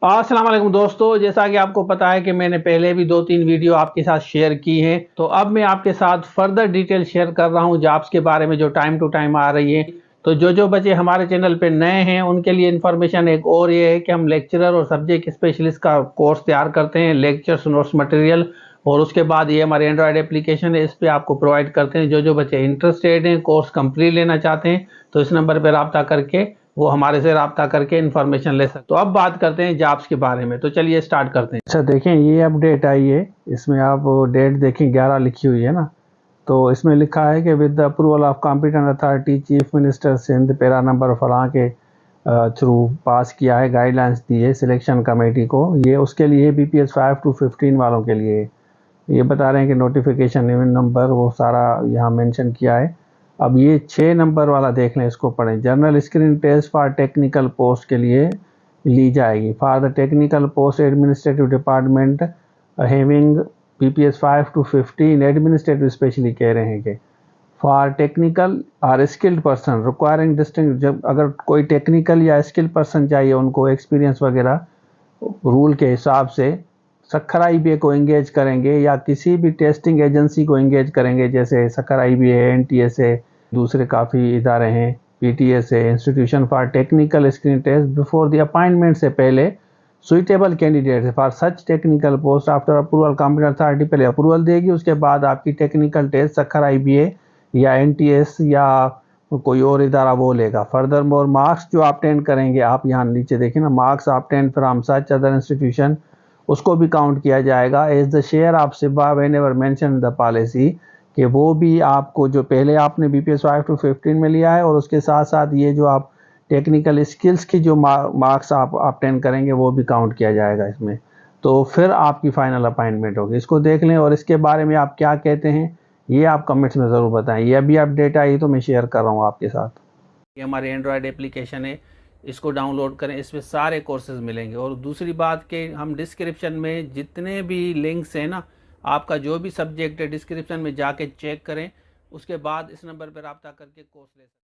अस्सलाम वालेकुम दोस्तों, जैसा कि आपको पता है कि मैंने पहले भी 2-3 वीडियो आपके साथ शेयर की हैं। तो अब मैं आपके साथ फर्दर डिटेल शेयर कर रहा हूं जॉब्स के बारे में जो टाइम टू टाइम आ रही है। तो जो बच्चे हमारे चैनल पे नए हैं उनके लिए इन्फॉर्मेशन एक और ये है कि हम लेक्चरर और सब्जेक्ट स्पेशलिस्ट का कोर्स तैयार करते हैं, लेक्चर्स नोट्स मटेरियल। और उसके बाद ये हमारे एंड्रॉयड एप्लीकेशन है, इस पर आपको प्रोवाइड करते हैं। जो बच्चे इंटरेस्टेड हैं, कोर्स कंप्लीट लेना चाहते हैं, तो इस नंबर पर रब्ता करके वो हमारे से रब्ता करके इन्फॉर्मेशन ले सकते। तो अब बात करते हैं जॉब्स के बारे में, तो चलिए स्टार्ट करते हैं। अच्छा देखें, ये अपडेट आई है, इसमें आप डेट देखें 11 लिखी हुई है ना। तो इसमें लिखा है कि with the approval of competent authority chief minister Sindh para number फलां के थ्रू पास किया है, गाइडलाइंस दी है सिलेक्शन कमेटी को। ये उसके लिए BPS 5 to 15 वालों के लिए ये बता रहे हैं कि नोटिफिकेशन नंबर वो सारा यहाँ मेंशन किया है। अब ये 6 नंबर वाला देख लें, इसको पढ़ें। General screen test for technical post के लिए ली जाएगी। For the technical post administrative department having BPS 5 to 15 administrative specially कह रहे हैं कि फॉर टेक्निकल और स्किल्ड पर्सन रिक्वायरिंग डिस्टिंग, जब अगर कोई टेक्निकल या स्किल्ड पर्सन चाहिए उनको एक्सपीरियंस वगैरह रूल के हिसाब से सक्खर IBA को एंगेज करेंगे या किसी भी टेस्टिंग एजेंसी को एंगेज करेंगे, जैसे सक्खर IBA है, NTS है, दूसरे काफ़ी इदारे हैं, PTS है, institution for technical screen test before the appointment से पहले suitable candidate for such technical post after approval competent authority पहले अप्रूवल देगी, उसके बाद आपकी टेक्निकल टेस्ट सक्खर IBA या NTS या कोई और इदारा वो लेगा। फर्दर मोर मार्क्स जो ऑब्टेन करेंगे, आप यहाँ नीचे देखें ना, marks obtain from such other institution, उसको भी काउंट किया जाएगा as the share of SIBA when ever mention the policy, कि वो भी आपको जो पहले आपने BPS 5 to 15 में लिया है और उसके साथ साथ ये जो आप टेक्निकल स्किल्स की जो मार्क्स आप ऑब्टेन करेंगे वो भी काउंट किया जाएगा इसमें। तो फिर आपकी फाइनल अपॉइंटमेंट होगी। इसको देख लें और इसके बारे में आप क्या कहते हैं ये आप कमेंट्स में ज़रूर बताएं। ये अभी अपडेट आई तो मैं शेयर कर रहा हूँ आपके साथ। ये हमारे एंड्रॉयड एप्लीकेशन है, इसको डाउनलोड करें, इसमें सारे कोर्सेज मिलेंगे। और दूसरी बात कि हम डिस्क्रिप्शन में जितने भी लिंक्स हैं ना, आपका जो भी सब्जेक्ट है डिस्क्रिप्शन में जाके चेक करें, उसके बाद इस नंबर पर रब्ता करके कोर्स ले सकते हैं।